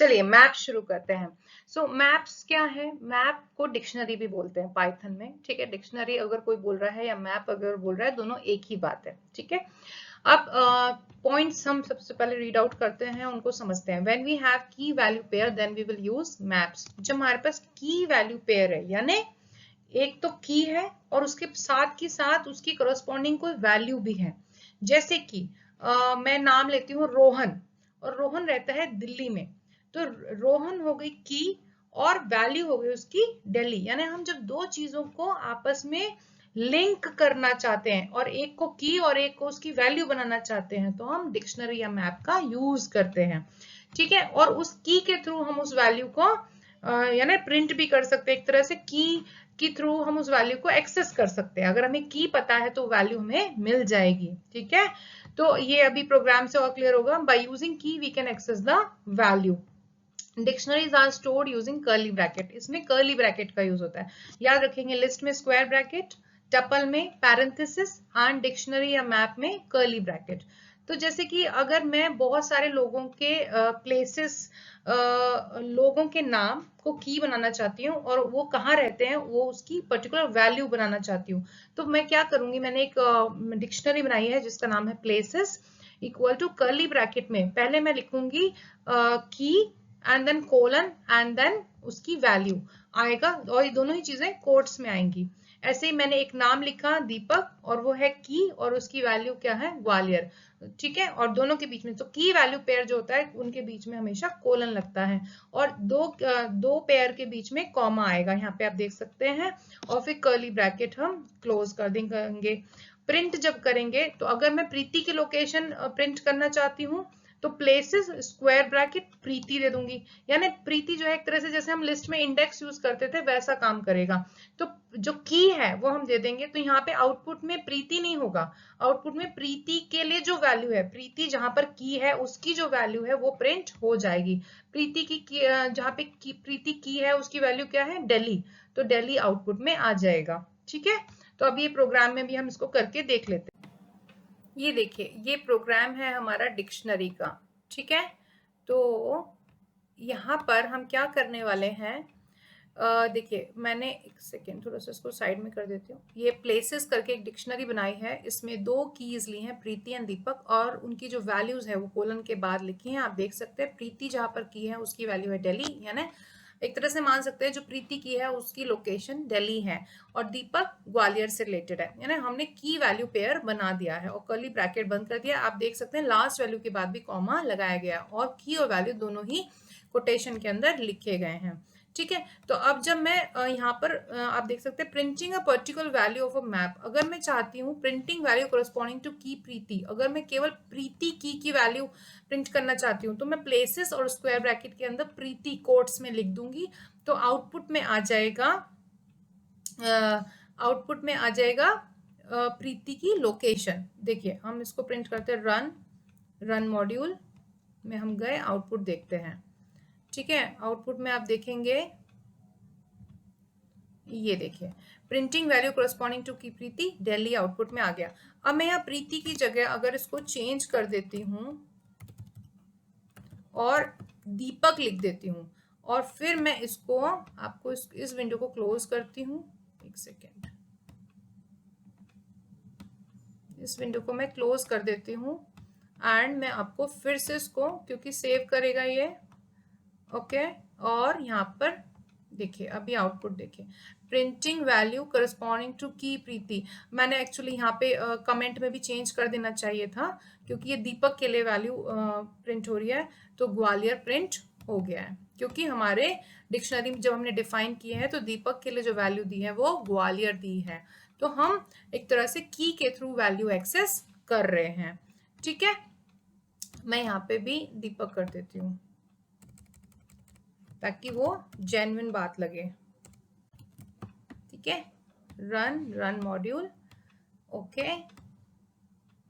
चलिए मैप शुरू करते हैं। सो मैप्स क्या है? मैप को डिक्शनरी भी बोलते हैं पाइथन में, ठीक है। डिक्शनरी अगर कोई बोल रहा है या मैप अगर बोल रहा है, दोनों एक ही बात है, ठीक है। अब पॉइंट्स हम सबसे पहले रीड आउट करते हैं, उनको समझते हैं। When we have key value pair then we will use maps. जब हमारे पास की वैल्यू पेयर है, यानी एक तो की है और उसके साथ की साथ उसकी करस्पॉन्डिंग कोई वैल्यू भी है। जैसे कि मैं नाम लेती हूँ रोहन, और रोहन रहता है दिल्ली में, तो रोहन हो गई की और वैल्यू हो गई उसकी दिल्ली। यानी हम जब दो चीजों को आपस में लिंक करना चाहते हैं और एक को की और एक को उसकी वैल्यू बनाना चाहते हैं, तो हम डिक्शनरी या मैप का यूज करते हैं, ठीक है। और उस की के थ्रू हम उस वैल्यू को यानी प्रिंट भी कर सकते हैं। एक तरह से की के थ्रू हम उस वैल्यू को एक्सेस कर सकते हैं। अगर हमें की पता है तो वैल्यू हमें मिल जाएगी, ठीक है। तो ये अभी प्रोग्राम से और क्लियर होगा। By using key we can access the value. Dictionaries are stored using curly bracket. इसमें कर्ली ब्रैकेट का यूज होता है, याद रखेंगे। लिस्ट में स्क्वायर ब्रैकेट, टपल में पैरेंथेसिस एंड डिक्शनरी या मैप में कर्ली ब्रैकेट। तो जैसे कि अगर मैं बहुत सारे लोगों के प्लेसेस, लोगों के नाम को की बनाना चाहती हूँ और वो कहाँ रहते हैं वो उसकी पर्टिकुलर वैल्यू बनाना चाहती हूँ, तो मैं क्या करूंगी, मैंने एक डिक्शनरी बनाई है जिसका नाम है places, equal to curly bracket में पहले मैं लिखूंगी key and then colon and then उसकी वैल्यू आएगा, और ये दोनों ही चीजें कोट्स में आएंगी। ऐसे ही मैंने एक नाम लिखा दीपक और वो है की और उसकी वैल्यू क्या है, ग्वालियर, ठीक है। और दोनों के बीच में तो की वैल्यू पेयर जो होता है उनके बीच में हमेशा कोलन लगता है, और दो पेयर के बीच में कॉमा आएगा, यहाँ पे आप देख सकते हैं। और फिर कर्ली ब्रैकेट हम क्लोज कर देंगे। प्रिंट जब करेंगे तो अगर मैं प्रीति की लोकेशन प्रिंट करना चाहती हूँ तो प्लेसेस स्क्वायर ब्रैकेट प्रीति दे दूंगी, यानी प्रीति जो है एक तरह से जैसे हम लिस्ट में इंडेक्स यूज करते थे वैसा काम करेगा। तो जो की है वो हम दे देंगे, तो यहाँ पे आउटपुट में प्रीति नहीं होगा, आउटपुट में प्रीति के लिए जो वैल्यू है, प्रीति जहां पर की है उसकी जो वैल्यू है वो प्रिंट हो जाएगी। प्रीति की जहां पे प्रीति की है उसकी वैल्यू क्या है, दिल्ली, तो दिल्ली आउटपुट में आ जाएगा, ठीक है। तो अब ये प्रोग्राम में भी हम इसको करके देख लेते हैं। ये देखिए, ये प्रोग्राम है हमारा डिक्शनरी का, ठीक है। तो यहाँ पर हम क्या करने वाले हैं, देखिए मैंने एक सेकेंड थोड़ा सा इसको साइड में कर देती हूँ। ये प्लेसेस करके एक डिक्शनरी बनाई है, इसमें दो कीज ली हैं, प्रीति एंड दीपक, और उनकी जो वैल्यूज है वो कोलन के बाद लिखी हैं। आप देख सकते हैं प्रीति जहां पर की है उसकी वैल्यू है दिल्ली, यानी एक तरह से मान सकते हैं जो प्रीति की है उसकी लोकेशन दिल्ली है, और दीपक ग्वालियर से रिलेटेड है, यानी हमने की वैल्यू पेयर बना दिया है और कर्ली ब्रैकेट बंद कर दिया। आप देख सकते हैं लास्ट वैल्यू के बाद भी कॉमा लगाया गया और की और वैल्यू दोनों ही कोटेशन के अंदर लिखे गए हैं, ठीक है। तो अब जब मैं यहाँ पर आप देख सकते हैं printing a particular value of a map, अगर मैं चाहती हूँ प्रिंटिंग वैल्यू कोरस्पॉन्डिंग टू की प्रीति, अगर मैं केवल प्रीति की वैल्यू प्रिंट करना चाहती हूँ तो मैं प्लेसेस और स्क्वायर ब्रैकेट के अंदर प्रीति कोट्स में लिख दूंगी, तो आउटपुट में आ जाएगा प्रीति की लोकेशन। देखिए हम इसको प्रिंट करते हैं, रन मॉड्यूल में हम गए, आउटपुट देखते हैं, ठीक है। आउटपुट में आप देखेंगे, ये देखिए प्रिंटिंग वैल्यू कोरस्पॉन्डिंग टू की प्रीति दिल्ली आउटपुट में आ गया। अब मैं यहाँ प्रीति की जगह अगर इसको चेंज कर देती हूँ और दीपक लिख देती हूँ, और फिर मैं इसको आपको इस विंडो को क्लोज करती हूँ, एक सेकेंड, इस विंडो को मैं क्लोज कर देती हूँ एंड मैं आपको फिर से इसको, क्योंकि सेव करेगा ये, ओके। और यहाँ पर देखिए अभी आउटपुट देखिए, प्रिंटिंग वैल्यू करस्पॉन्डिंग टू की प्रीति, मैंने एक्चुअली यहाँ पे कमेंट में भी चेंज कर देना चाहिए था, क्योंकि ये दीपक के लिए वैल्यू प्रिंट हो रही है, तो ग्वालियर प्रिंट हो गया है, क्योंकि हमारे डिक्शनरी में जब हमने डिफाइन किए हैं तो दीपक के लिए जो वैल्यू दी है वो ग्वालियर दी है, तो हम एक तरह से की के थ्रू वैल्यू एक्सेस कर रहे हैं, ठीक है। मैं यहाँ पे भी दीपक कर देती हूँ ताकि वो जेन्युइन बात लगे, ठीक है। Run module, okay.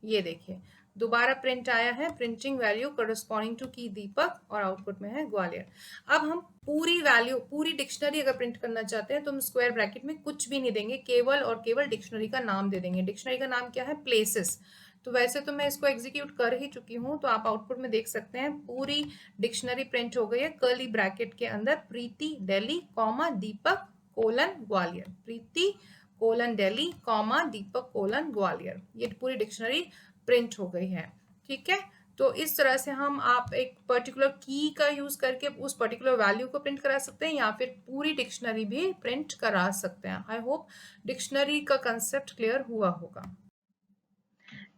ये देखिए दोबारा प्रिंट आया है, प्रिंटिंग वैल्यू करस्पॉन्डिंग टू की दीपक, और आउटपुट में है ग्वालियर। अब हम पूरी वैल्यू, पूरी डिक्शनरी अगर प्रिंट करना चाहते हैं तो हम स्क्वायर ब्रैकेट में कुछ भी नहीं देंगे, केवल और केवल डिक्शनरी का नाम दे देंगे। डिक्शनरी का नाम क्या है, प्लेसेस, तो वैसे तो मैं इसको एग्जीक्यूट कर ही चुकी हूँ, तो आप आउटपुट में देख सकते हैं पूरी डिक्शनरी प्रिंट हो गई है कर्ली ब्रैकेट के अंदर, प्रीति दिल्ली कॉमा दीपक कोलन ग्वालियर, प्रीति कोलन दिल्ली कॉमा दीपक कोलन ग्वालियर, ये पूरी डिक्शनरी प्रिंट हो गई है। ठीक है, तो इस तरह से हम आप एक पर्टिकुलर की का यूज करके उस पर्टिकुलर वैल्यू को प्रिंट करा सकते हैं या फिर पूरी डिक्शनरी भी प्रिंट करा सकते हैं। आई होप डिक्शनरी का कंसेप्ट क्लियर हुआ होगा।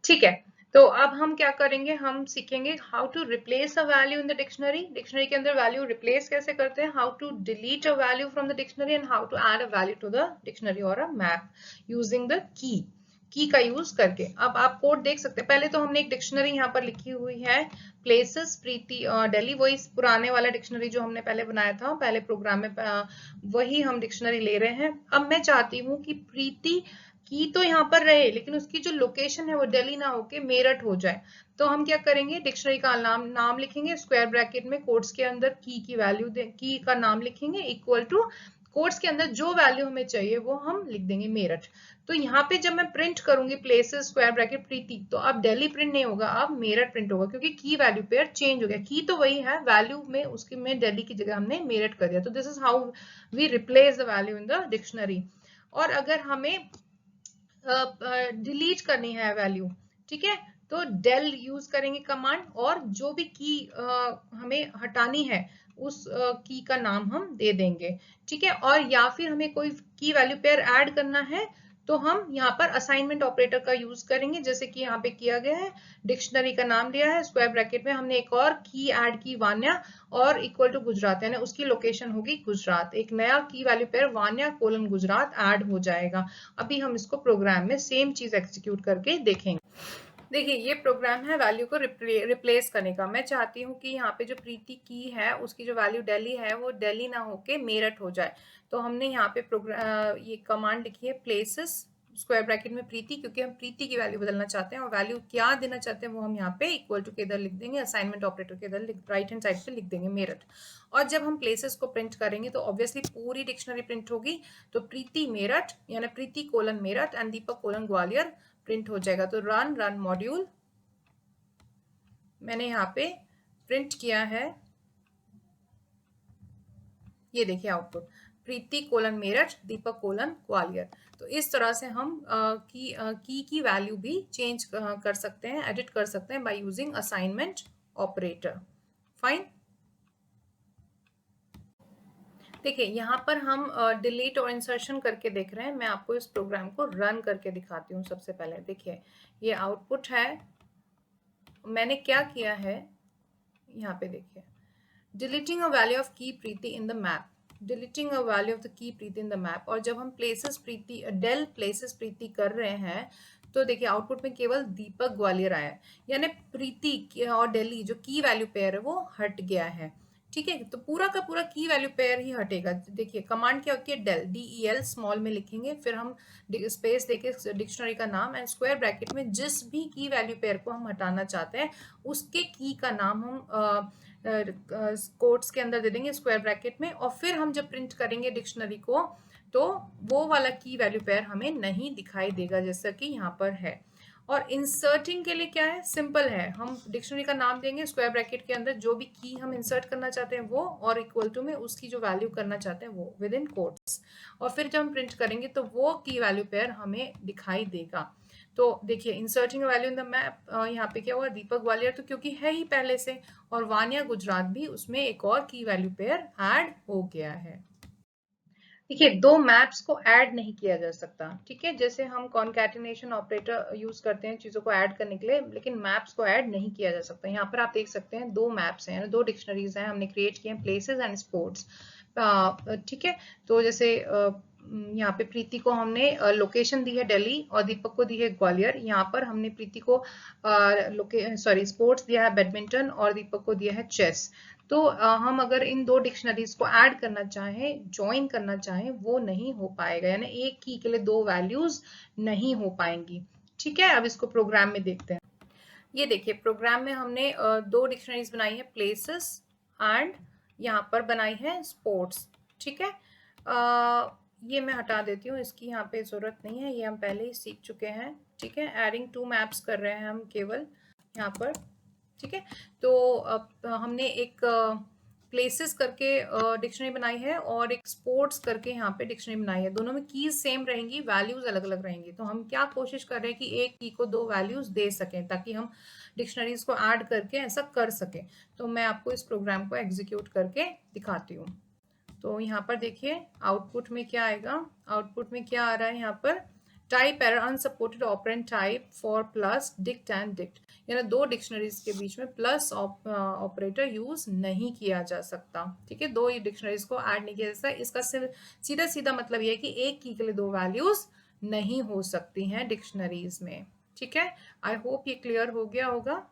ठीक है, तो अब हम क्या करेंगे, हम सीखेंगे how to replace a value in the dictionary, dictionary के अंदर वैल्यू रिप्लेस कैसे करते हैं, how to delete a value from the dictionary and how to add a value to the dictionary और a map using the key का use करके। अब आप कोड देख सकते हैं, पहले तो हमने एक डिक्शनरी यहाँ पर लिखी हुई है प्लेसेस प्रीति दिल्ली, वही पुराने वाला डिक्शनरी जो हमने पहले बनाया था पहले प्रोग्राम में, वही हम डिक्शनरी ले रहे हैं। अब मैं चाहती हूँ कि प्रीति की तो यहाँ पर रहे लेकिन उसकी जो लोकेशन है वो दिल्ली ना होके मेरठ हो जाए। तो हम क्या करेंगे, डिक्शनरी का नाम लिखेंगे स्क्वायर ब्रैकेट में, कोट्स के अंदर की वैल्यू की का नाम लिखेंगे इक्वल टू कोट्स के अंदर जो वैल्यू हमें चाहिए वो हम लिख देंगे मेरठ। तो यहाँ पे जब मैं प्रिंट करूंगी प्लेसेस स्क्वायर ब्रैकेट प्रीति, तो अब दिल्ली प्रिंट नहीं होगा, अब मेरठ प्रिंट होगा क्योंकि की वैल्यू पेयर चेंज हो गया। की तो वही है, वैल्यू में उसकी में दिल्ली की जगह हमने मेरठ कर दिया। तो this is how we replace the value in the dictionary. और अगर हमें डिलीट करनी है वैल्यू, ठीक है, तो डेल यूज करेंगे कमांड, और जो भी की हमें हटानी है उस की का नाम हम दे देंगे। ठीक है, और या फिर हमें कोई की वैल्यू पेयर ऐड करना है तो हम यहाँ पर असाइनमेंट ऑपरेटर का यूज करेंगे, जैसे कि यहाँ पे किया गया है, डिक्शनरी का नाम दिया है स्क्वायर ब्रैकेट में, हमने एक और की ऐड की वान्या और इक्वल टू गुजरात, यानी उसकी लोकेशन होगी गुजरात, एक नया की value pair Vanya colon Gujarat add हो जाएगा। अभी हम इसको प्रोग्राम में सेम चीज एग्जीक्यूट करके देखेंगे। देखिए ये प्रोग्राम है वैल्यू को रिप्लेस करने का। मैं चाहती हूँ कि यहाँ पे जो प्रीति की है उसकी जो वैल्यू दिल्ली है वो दिल्ली ना होके मेरठ हो जाए। तो हमने यहाँ पे ये कमांड लिखी है प्लेसेस स्क्वायर ब्रैकेट में प्रीति, क्योंकि हम प्रीति की वैल्यू बदलना चाहते हैं और वैल्यू क्या देना चाहते हैं वो हम यहाँ पे इक्वल टू के इधर लिख देंगे, असाइनमेंट ऑपरेटर के इधर राइट हैंड साइड पे लिख देंगे मेरठ। और जब हम प्लेसेस को प्रिंट करेंगे तो ऑब्वियसली पूरी डिक्शनरी प्रिंट होगी, तो प्रीति मेरठ यानी Preeti colon Meerut and Deepak colon Gwalior print हो जाएगा। तो रन मॉड्यूल मैंने यहाँ पे प्रिंट किया है, ये देखिए आउटपुट प्रीति कोलन मेरठ दीपक कोलन ग्वालियर। तो इस तरह से हम की वैल्यू भी चेंज कर सकते हैं, एडिट कर सकते हैं by using assignment operator. Fine, देखिए यहाँ पर हम डिलीट और इंसर्शन करके देख रहे हैं। मैं आपको इस प्रोग्राम को रन करके दिखाती हूँ। सबसे पहले देखिए ये आउटपुट है, मैंने क्या किया है यहाँ पे देखिए, deleting a value of key Preeti in the map, deleting a value of the key Preeti in the map. और जब हम places Preeti del places Preeti कर रहे हैं तो देखिए आउटपुट में केवल दीपक ग्वालियर आया है, यानी प्रीति और दिल्ली जो की वैल्यू पेयर है वो हट गया है। ठीक है, तो पूरा का पूरा की वैल्यू पेयर ही हटेगा। देखिए कमांड क्या होती है, डेल DEL स्मॉल में लिखेंगे, फिर हम स्पेस देके डिक्शनरी का नाम एंड स्क्वायर ब्रैकेट में जिस भी की वैल्यू पेयर को हम हटाना चाहते हैं उसके की का नाम हम कोट्स के अंदर दे देंगे स्क्वायर ब्रैकेट में, और फिर हम जब प्रिंट करेंगे डिक्शनरी को तो वो वाला की वैल्यू पेयर हमें नहीं दिखाई देगा जैसा कि यहाँ पर है। और इंसर्टिंग के लिए क्या है, सिंपल है, हम डिक्शनरी का नाम देंगे स्क्वायर ब्रैकेट के अंदर जो भी की हम इंसर्ट करना चाहते हैं वो, और इक्वल टू में उसकी जो वैल्यू करना चाहते हैं वो विद इन कोट्स, और फिर जब हम प्रिंट करेंगे तो वो की वैल्यू पेयर हमें दिखाई देगा। तो देखिए inserting value in the map, यहाँ पे क्या हुआ, दीपक ग्वालियर तो क्योंकि है ही पहले से, और वानिया गुजरात भी उसमें एक और की वैल्यू पेयर ऐड हो गया है। देखिए दो मैप्स को ऐड नहीं किया जा सकता, ठीक है, जैसे हम कॉन्कैटिनेशन ऑपरेटर यूज करते हैं चीजों को ऐड करने के लिए, लेकिन मैप्स को ऐड नहीं किया जा सकता। यहाँ पर आप देख सकते हैं दो मैप्स हैं, दो डिक्शनरीज हैं हमने क्रिएट किए हैं, प्लेसेस एंड स्पोर्ट्स। ठीक है, तो जैसे यहाँ पे प्रीति को हमने लोकेशन दी है दिल्ली और दीपक को दी है ग्वालियर। यहाँ पर हमने प्रीति को स्पोर्ट्स दिया है बैडमिंटन और दीपक को दिया है चेस। तो हम अगर इन दो डिक्शनरीज को ऐड करना चाहें, ज्वाइन करना चाहें, वो नहीं हो पाएगा, यानी एक की के लिए दो वैल्यूज नहीं हो पाएंगी। ठीक है, अब इसको प्रोग्राम में देखते हैं। ये देखिए प्रोग्राम में हमने दो डिक्शनरीज बनाई है, प्लेसेस एंड यहाँ पर बनाई है स्पोर्ट्स। ठीक है, ये मैं हटा देती हूँ, इसकी यहाँ पे जरूरत नहीं है, ये हम पहले ही सीख चुके हैं। ठीक है, एडिंग 2 मैप्स कर रहे हैं हम केवल यहाँ पर। ठीक है, तो अब हमने एक प्लेसेस करके डिक्शनरी बनाई है और एक स्पोर्ट्स करके यहाँ पे डिक्शनरी बनाई है। दोनों में कीज सेम रहेंगी, वैल्यूज अलग अलग रहेंगी। तो हम क्या कोशिश कर रहे हैं कि एक की को 2 वैल्यूज दे सकें ताकि हम डिक्शनरीज को ऐड करके ऐसा कर सकें। तो मैं आपको इस प्रोग्राम को एग्जीक्यूट करके दिखाती हूँ। तो यहाँ पर देखिए आउटपुट में क्या आएगा। आउटपुट में क्या आ रहा है यहाँ पर, type error unsupported operand type for plus dict and dict, यानी दो डिक्शनरीज के बीच में प्लस ऑपरेटर यूज नहीं किया जा सकता। ठीक है, दो ही डिक्शनरीज को ऐड नहीं किया जा सकता। इसका सीधा सीधा मतलब यह है कि एक की के लिए 2 वैल्यूज नहीं हो सकती हैं डिक्शनरीज में। ठीक है, आई होप ये क्लियर हो गया होगा।